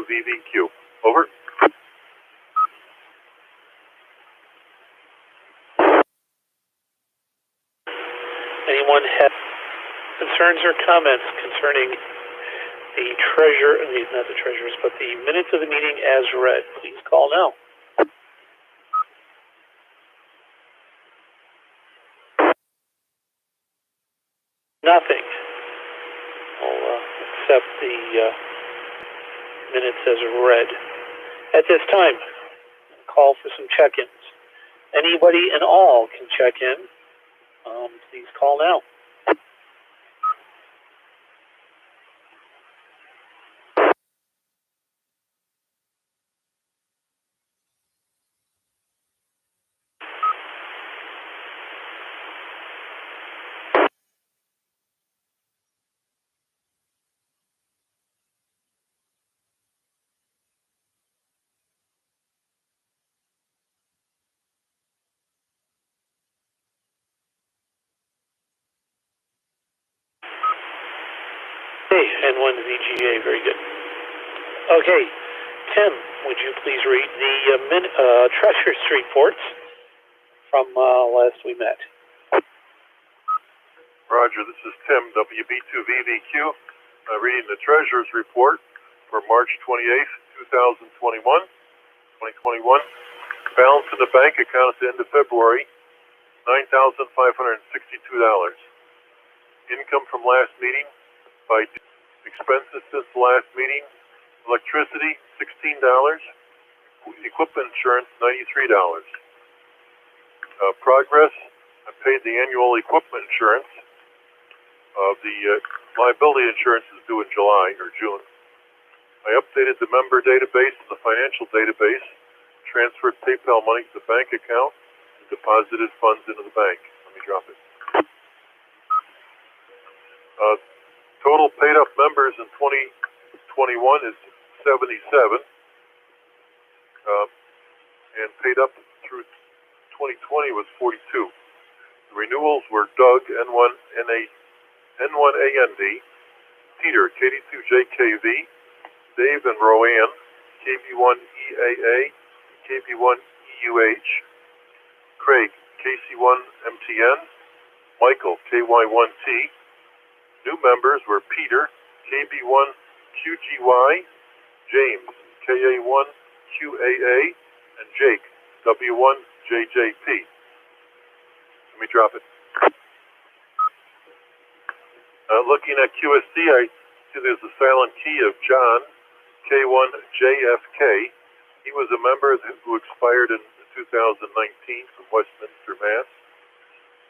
VVQ. Over. Anyone have concerns or comments concerning the not the treasurers, but the minutes of the meeting as read? Please call now. Nothing. I'll accept the minutes as read. At this time, call for some check-ins. Anybody and all can check in. Please call now. Hey, N1 VGA, very good. Okay, Tim, would you please read the treasurer's reports from last we met? Roger, this is Tim, WB2VVQ, reading the treasurer's report for March 28th, 2021. Balance in the bank account at the end of February, $9,562. Income from last meeting by expenses since the last meeting: electricity, $16, equipment insurance, $93. Progress, I paid the annual equipment insurance. The liability insurance is due in July or June. I updated the member database and the financial database, transferred PayPal money to the bank account, and deposited funds into the bank. Let me drop it. Total paid up members in 2021 is 77, and paid up through 2020 was 42. The renewals were Doug, N1AND, Peter, KD2JKV, Dave and Roanne, KB1EAA, KB1EUH, Craig, KC1MTN, Michael, KY1T. New members were Peter, KB1QGY, James, KA1QAA, and Jake, W1JJP. Let me drop it. Looking at QSC, I see there's a silent key of John, K1JFK. He was a member who expired in 2019 from Westminster, Mass.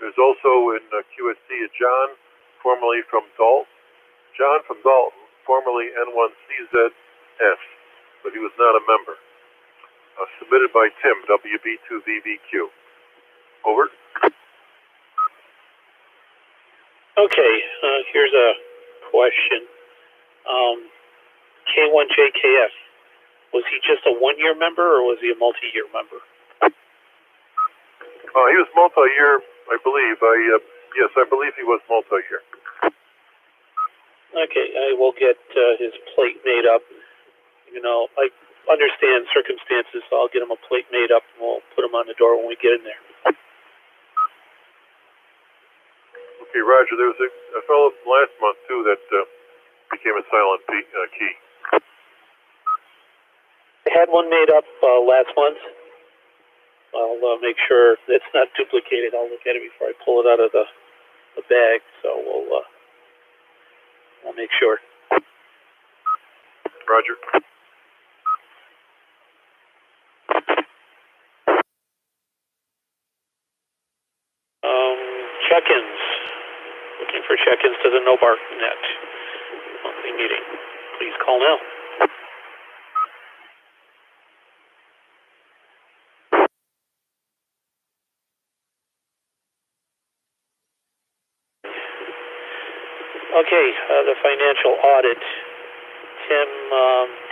There's also in QSC a John, formerly from Dalton. John from Dalton, formerly N1CZS, but he was not a member. Submitted by Tim, WB2VVQ. Over. Okay, here's a question. K1JKF, was he just a one-year member or was he a multi-year member? He was multi-year, I believe. Yes, I believe he was multi-year. Okay, I will get his plate made up. You know, I understand circumstances, so I'll get him a plate made up and we'll put him on the door when we get in there. Okay, Roger, there was a fellow from last month, too, that became a silent key. I had one made up last month. I'll make sure it's not duplicated. I'll look at it before I pull it out of the bag, so I'll make sure. Roger. Check-ins. Looking for check-ins to the Nobarc net monthly meeting. Please call now. Okay, the financial audit. Tim,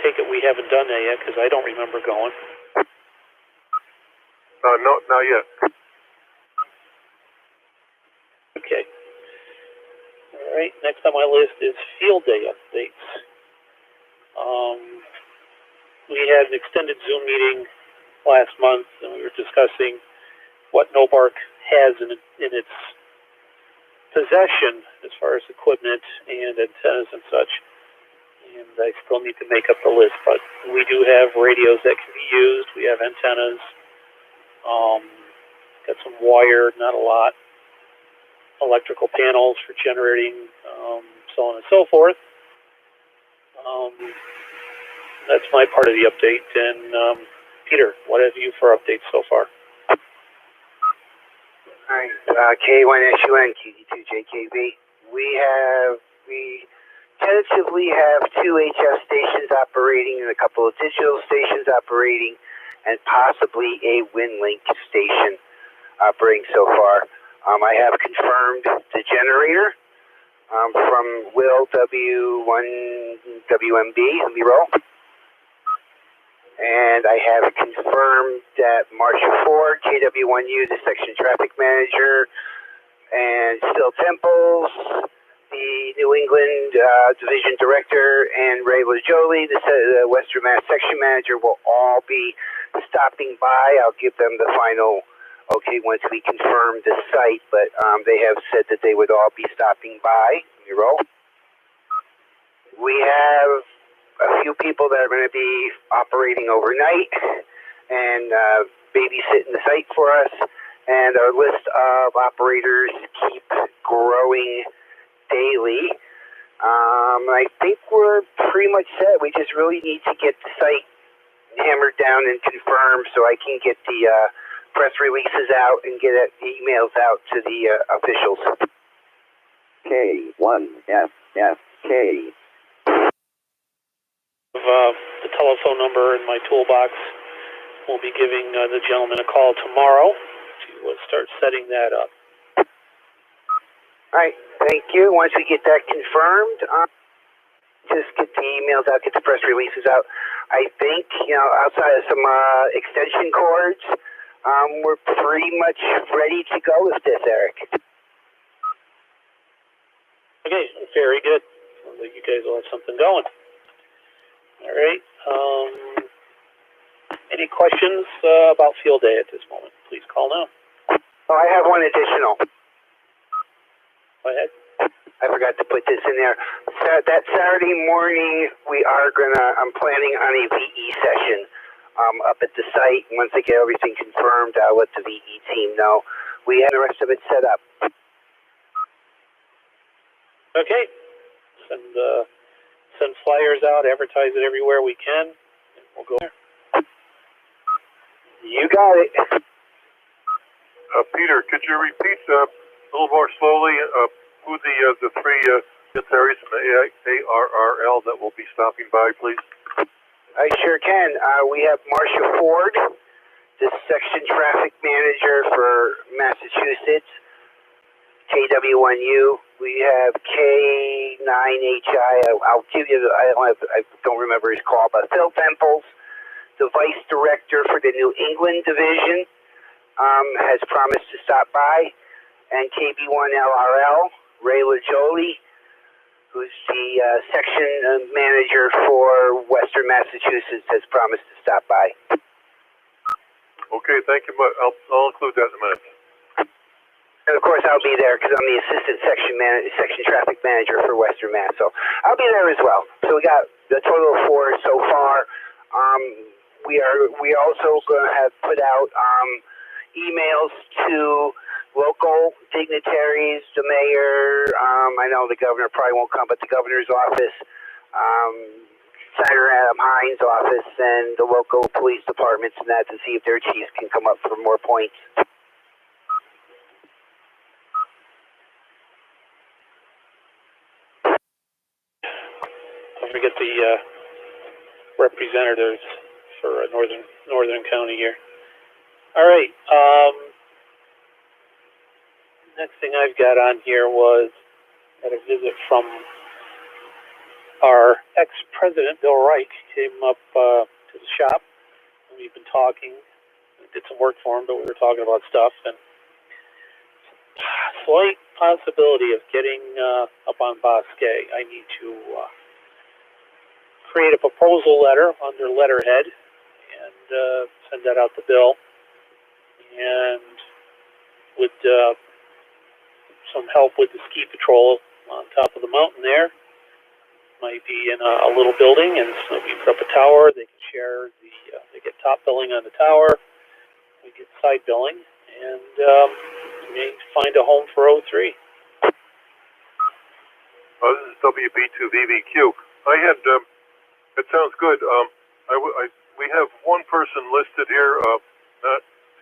take it we haven't done that yet because I don't remember going. No, not yet. Okay. All right, next on my list is field day updates. we had an extended Zoom meeting last month, and we were discussing what Nobarc has in its possession as far as equipment and antennas and such. And I still need to make up the list, but we do have radios that can be used. We have antennas. Got some wire, not a lot. Electrical panels for generating, so on and so forth. That's my part of the update. And Peter, what have you for updates so far? All right, K1SUN, KD2JKB. We tentatively have 2 HF stations operating and a couple of digital stations operating, and possibly a WinLink station operating so far. I have confirmed the generator from Will W1WMB, let me roll. And I have confirmed that Marcia Ford, KW1U, the section traffic manager, and Phil Temples, the New England division director, and Ray LaJolie, the Western Mass section manager, will all be stopping by. I'll give them the final okay once we confirm the site, but they have said that they would all be stopping by. Let me roll. We have a few people that are going to be operating overnight and babysitting the site for us, and our list of operators keep growing daily. I think we're pretty much set. We just really need to get the site hammered down and confirmed so I can get the press releases out and get emails out to the officials. K1FFK. The telephone number in my toolbox. We'll be giving the gentleman a call tomorrow to start setting that up. All right, thank you. Once we get that confirmed, just get the emails out, get the press releases out. I think, outside of some extension cords, we're pretty much ready to go with this, Eric. Okay, very good. Sounds like you guys will have something going. All right. Any questions about field day at this moment? Please call now. Oh, I have one additional. Go ahead. I forgot to put this in there. That Saturday morning, I'm planning on a VE session up at the site. Once I get everything confirmed, I'll let the VE team know. We have the rest of it set up. Okay. Send flyers out, advertise it everywhere we can, and we'll go there. You got it. Peter, could you repeat a little more slowly who the three dignitaries from the ARRL that will be stopping by, please? I sure can. We have Marcia Ford, the section traffic manager for Massachusetts, KW1U. We have K9HI. I'll give you. I don't remember his call, but Phil Temples, the vice director for the New England division, has promised to stop by, and KB1LRL, Ray LaJolie, who's the section manager for Western Massachusetts, has promised to stop by. Okay, thank you. I'll include that in a minute. And of course, I'll be there because I'm the assistant section traffic manager for Western Mass. So I'll be there as well. So we got the total of 4 so far. We also going to have put out emails to local dignitaries, the mayor. I know the governor probably won't come, but the governor's office, Senator Adam Hines' office, and the local police departments and that to see if their chiefs can come up for more points. Don't forget the representatives for Northern County here. All right. Next thing I've got on here was at a visit from our ex-president, Bill Reich, came up to the shop. And we've been talking. We did some work for him, but we were talking about stuff. And slight possibility of getting up on Bosque. I need to create a proposal letter under letterhead and send that out to Bill. And with some help with the ski patrol on top of the mountain there, might be in a little building, and so we put up a tower. They can share they get top billing on the tower. We get side billing, and we find a home for 03. This is WB2VVQ. I had, it sounds good. We have one person listed here, I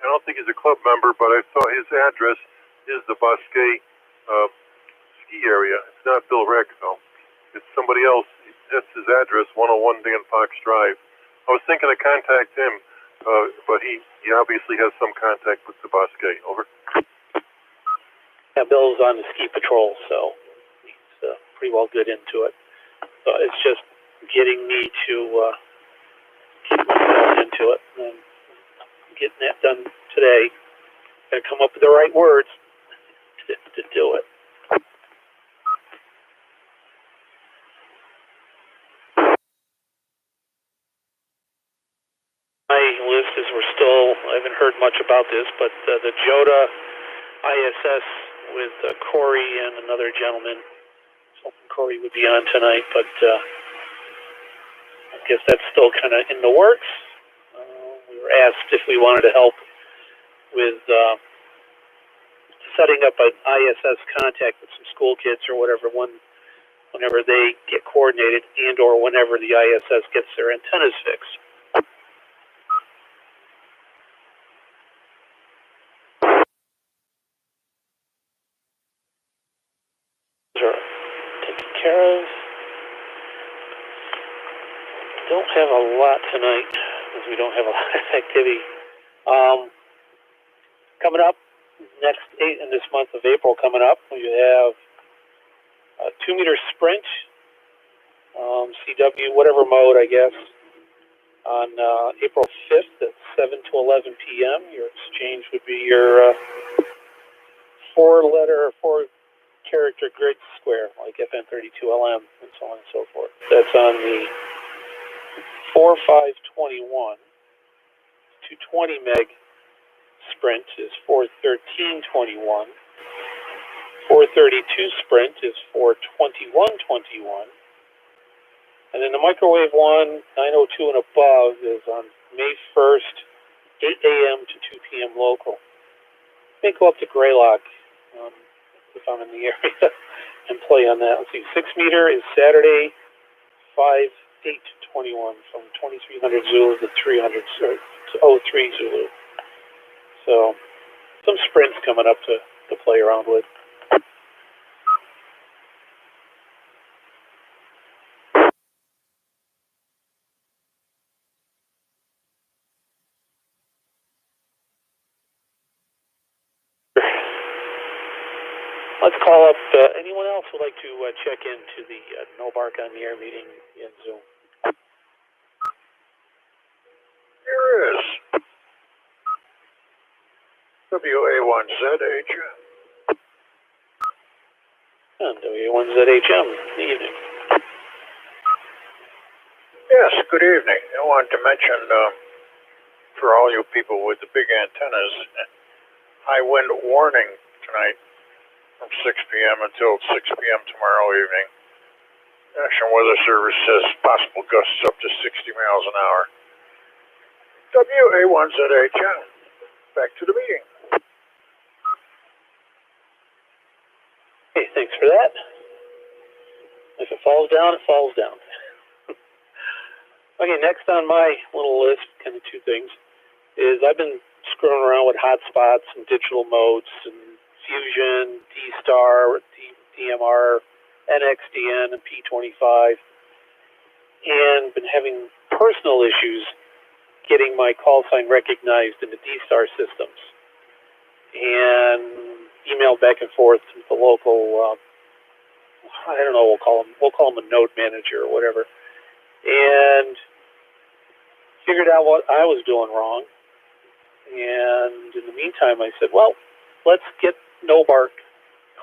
don't think he's a club member, but I saw his address is the Bosquet ski area. It's not Bill Rick, though. It's somebody else. That's his address, 101 Dan Fox Drive. I was thinking to contact him, but he obviously has some contact with the Bosquet. Over. Yeah, Bill's on the ski patrol, so he's pretty well good into it. So it's just getting me to get myself into it and getting that done today. Got to come up with the right words to do it. My list is I haven't heard much about this, but the JOTA ISS with Corey and another gentleman. I was hoping Corey would be on tonight, but I guess that's still kind of in the works. We were asked if we wanted to help with setting up an ISS contact with some school kids or whatever whenever they get coordinated and or whenever the ISS gets their antennas fixed. Are taken care of. Don't have a lot tonight because we don't have a lot of activity. Coming up in this month of April, coming up, we have a 2-meter sprint, CW, whatever mode, I guess, on April 5th at 7 to 11 p.m. Your exchange would be your 4-character grid square, like FN32LM and so on and so forth. That's on the 4521 to 20 meg sprint is 41321. 432 sprint is 42121. And then the microwave one, 902 and above, is on May 1st, 8 a.m. to 2 p.m. local. May go up to Greylock if I'm in the area and play on that. Let's see, 6-meter is Saturday, 5/8/21 from 2300 Zulu to 300 to 03 Zulu. So some sprints coming up to play around with. Let's call up anyone else who would like to check into the Nobarc on the air meeting in Zoom. Here is WA1ZHM. And WA1ZHM, good evening. Yes, good evening. I wanted to mention for all you people with the big antennas, high wind warning tonight from 6 p.m. until 6 p.m. tomorrow evening. National Weather Service says possible gusts up to 60 miles an hour. WA1ZHM. Back to the meeting. Okay, thanks for that. If it falls down, it falls down. Okay, next on my little list, kind of two things, is I've been screwing around with hotspots and digital modes and Fusion, D-Star, DMR, NXDN, and P25, and been having personal issues getting my call sign recognized in the D-Star systems, and email back and forth with the local, I don't know, we'll call him a node manager or whatever, and figured out what I was doing wrong. And in the meantime, I said, well, let's get Nobarc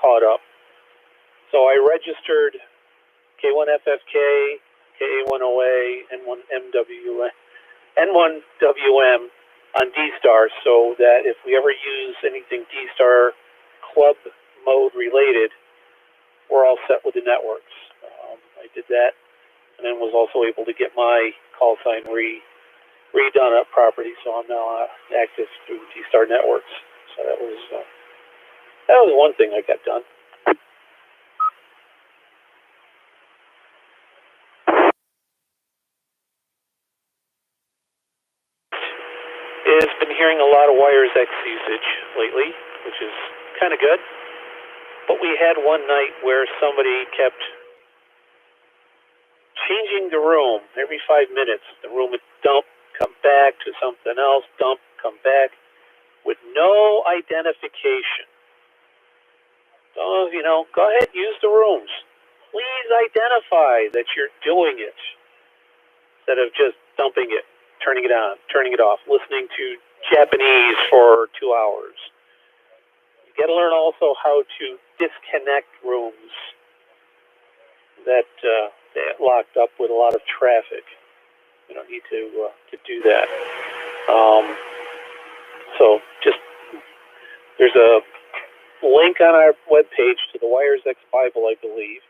caught up. So I registered K1FFK, KA1OA, N1WM on D-Star, so that if we ever use anything D-Star club mode related, we're all set with the networks. I did that, and then was also able to get my call sign redone up property, so I'm now active through D-Star networks. So that was one thing I got done. Has been hearing a lot of Wires X usage lately, which is kind of good. But we had one night where somebody kept changing the room every 5 minutes. The room would dump, come back to something else, dump, come back, with no identification. So, go ahead, use the rooms. Please identify that you're doing it, instead of just dumping it, turning it on, turning it off, listening to Japanese for 2 hours. You got to learn also how to disconnect rooms that locked up with a lot of traffic. You don't need to do that. So there's a link on our webpage to the Wires X Bible, I believe.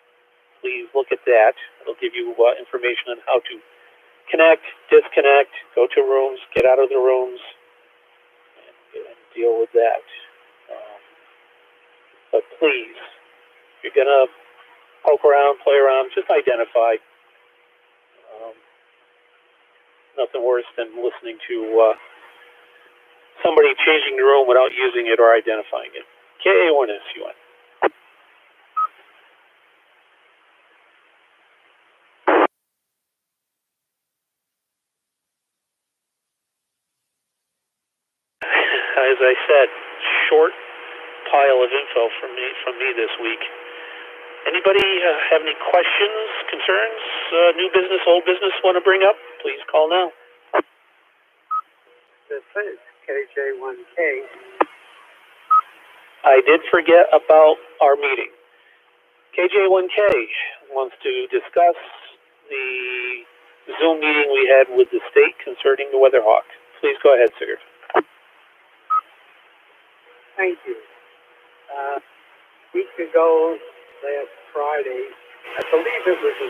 Please look at that. It'll give you information on how to connect, disconnect, go to rooms, get out of the rooms, and deal with that. But please, if you're going to poke around, play around, just identify. Nothing worse than listening to somebody changing the room without using it or identifying it. KA1SUN. As I said, short pile of info from me this week. Anybody have any questions, concerns, new business, old business want to bring up? Please call now. This is KJ1K. I did forget about our meeting. KJ1K wants to discuss the Zoom meeting we had with the state concerning the Weatherhawk. Please go ahead, sir. Thank you. A week ago, last Friday, I believe it was the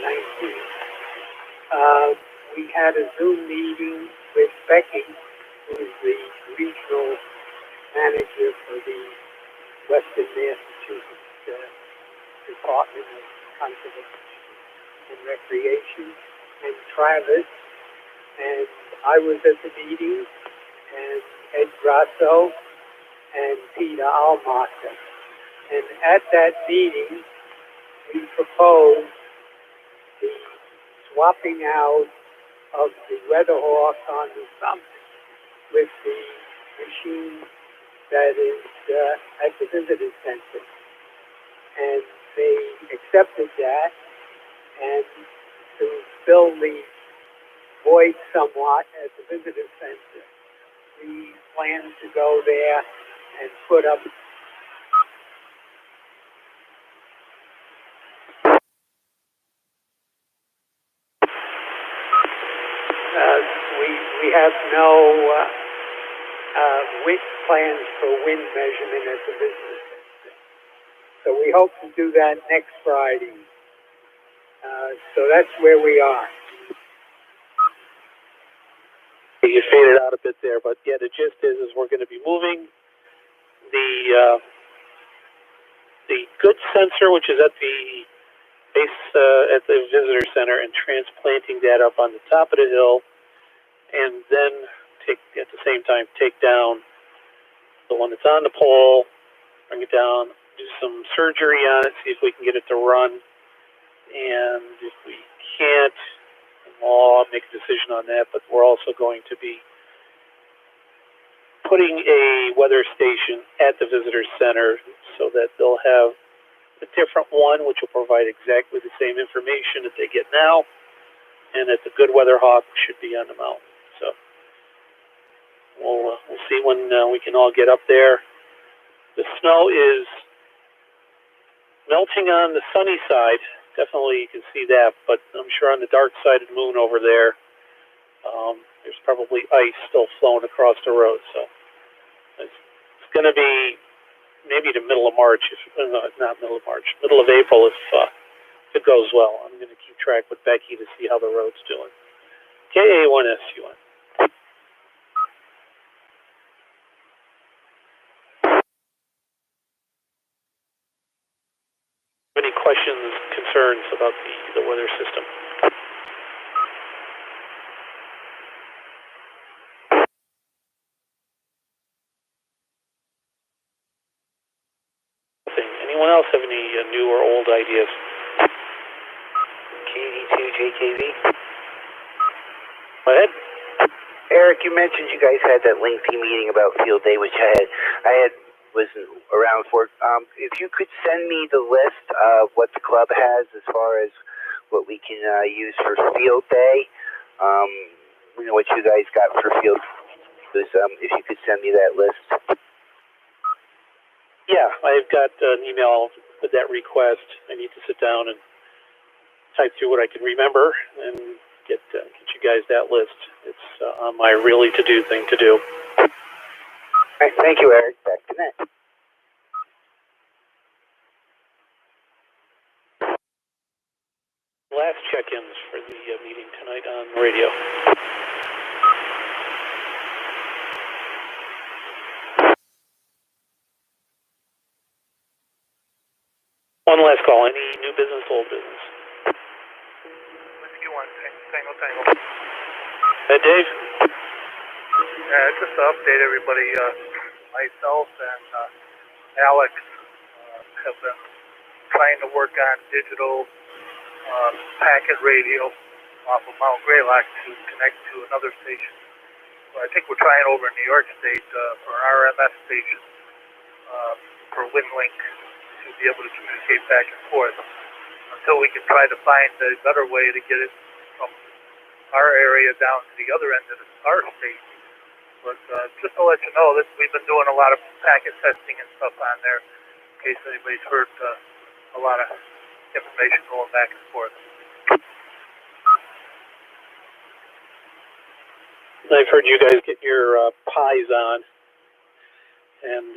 19th, we had a Zoom meeting with Becky, who is the regional manager for the Western Massachusetts Department of Conservation and Recreation, and Travis. And I was at the meeting, and Ed Grasso and Peter Almacher. And at that meeting, we proposed the swapping out of the Weatherhawk on the summit with the machine that is at the visitor center. And they accepted that, and to fill the void somewhat at the visitor center, we plan to go there and put up we have no plans for wind measurement at the visitor center. So we hope to do that next Friday. So that's where we are. You faded out a bit there, but yeah, the gist is we're going to be moving the good sensor, which is at the base at the visitor center, and transplanting that up on the top of the hill, and then at the same time take down the one that's on the pole, bring it down, do some surgery on it, see if we can get it to run, and if we can't, I'll make a decision on that. But we're also going to be putting a weather station at the visitor center so that they'll have a different one, which will provide exactly the same information that they get now, and that the good Weatherhawk should be on the mountain. So we'll see when we can all get up there. The snow is melting on the sunny side. Definitely you can see that, but I'm sure on the dark side of the moon over there, There's probably ice still flowing across the road, so it's going to be maybe the middle of March, not middle of March, middle of April if it goes well. I'm going to keep track with Becky to see how the road's doing. KA1SUN. Any questions, concerns about the weather system? Anyone else have any new or old ideas? KD2JKV. Go ahead. Eric, you mentioned you guys had that lengthy meeting about field day, which I wasn't around for. If you could send me the list of what the club has as far as what we can use for field day, what you guys got for field. If you could send me that list. Yeah, I've got an email with that request. I need to sit down and type through what I can remember and get you guys that list. It's on my really to-do thing to do. All right, thank you, Eric. Back to next. Last check-ins for the meeting tonight on radio. One last call. Any new business, old business? Whiskey 1, Tango. Hey, Dave? Just to update everybody, myself and Alex have been trying to work on digital packet radio off of Mount Greylock to connect to another station. So I think we're trying over in New York State for an RMS station for WinLink to be able to communicate back and forth until we can try to find a better way to get it from our area down to the other end of our state. But just to let you know, that we've been doing a lot of packet testing and stuff on there in case anybody's heard a lot of information going back and forth. I've heard you guys get your pies on and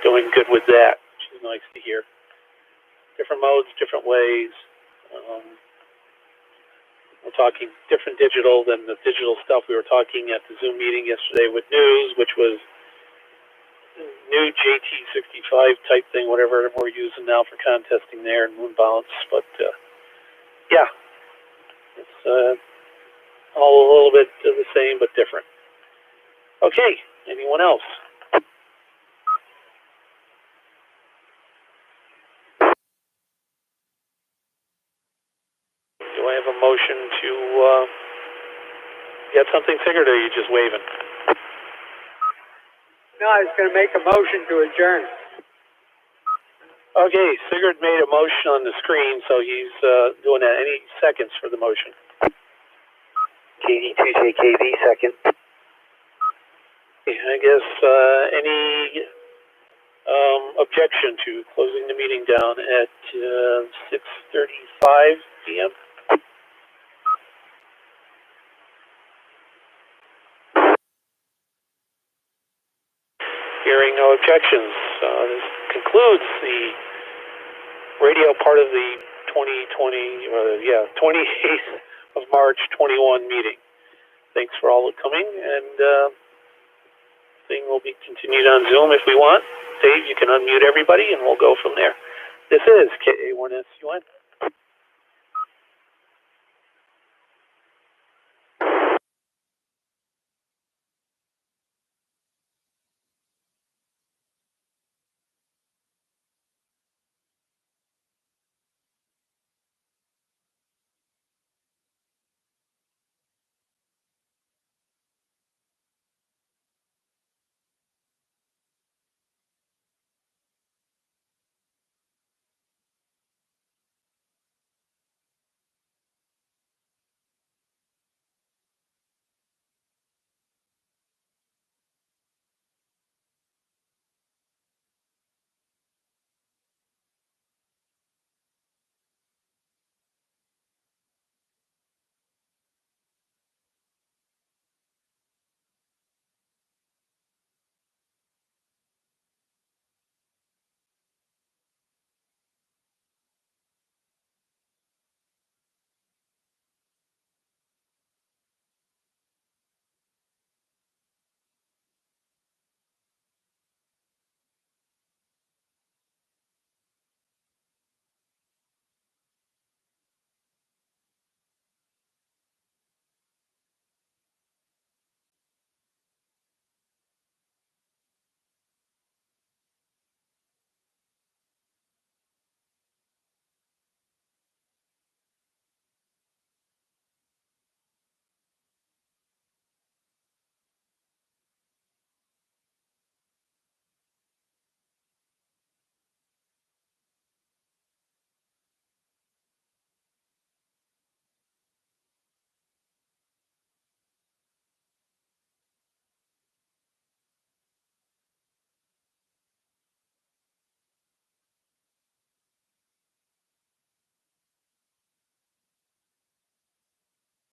doing good with that, which is nice to hear. Different modes, different ways. We're talking different digital than the digital stuff we were talking at the Zoom meeting yesterday with news, which was new JT65 type thing, whatever we're using now for contesting there and moon bounce. But yeah, it's all a little bit of the same but different. Okay, anyone else? Do I have a motion to get something figured, or are you just waving? No, I was going to make a motion to adjourn. Okay, Sigurd made a motion on the screen, so he's doing that. Any seconds for the motion? KD2JKV, second. I guess any objection to closing the meeting down at 6:35 p.m.? Hearing no objections, this concludes the radio part of the 28th of March 21 meeting. Thanks for all coming, and thing will be continued on Zoom if we want. Dave, you can unmute everybody, and we'll go from there. This is KA1SUN.